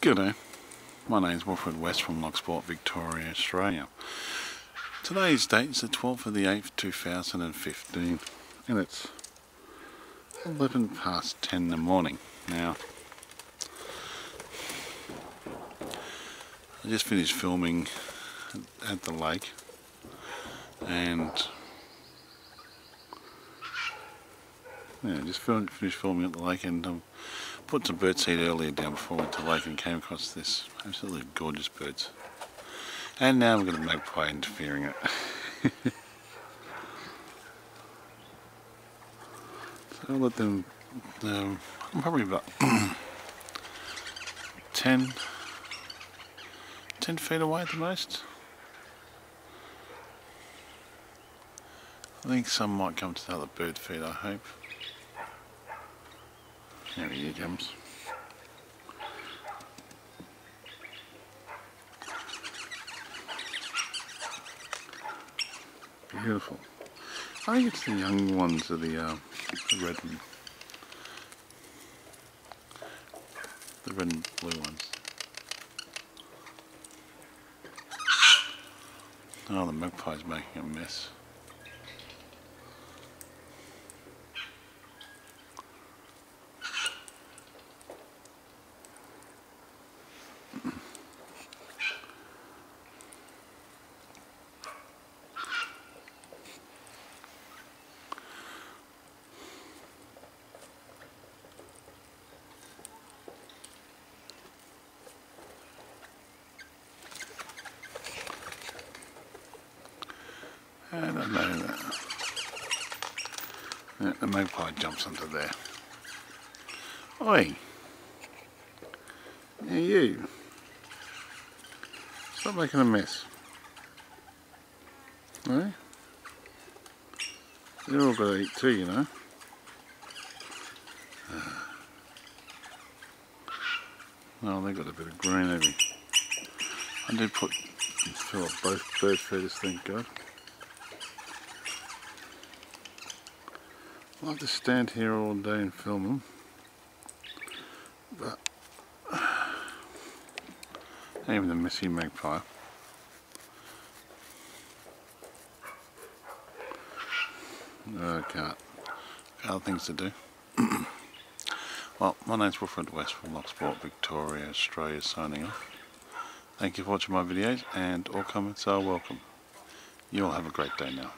G'day, my name's Wilfred West from Loch, Victoria, Australia. Today's date is the 12th of the 8th, 2015, and it's 11 past 10 in the morning. Now, I just finished filming at the lake, and yeah, just finished filming at the lake, and put some birdseed earlier down before I went to the lake and came across this absolutely gorgeous birds. And now we've got a magpie interfering it. So I'll let them, I'm probably about 10 feet away at the most. I think some might come to the other bird feed, I hope. There he comes. Beautiful. I think it's the young ones of the red and blue ones. Oh, the magpie's making a mess. I don't know that. Yeah, the magpie jumps under there. Oi! Yeah, you! Stop making a mess. No? They're all got to eat too, you know. Oh, they got a bit of green over here. I did fill up both bird feeders, thank God. I like to stand here all day and film them, but even the messy magpie. I can't. Other things to do. Well, my name's Wilfred West from Loch, Victoria, Australia, signing off. Thank you for watching my videos, and all comments are welcome. You all have a great day now.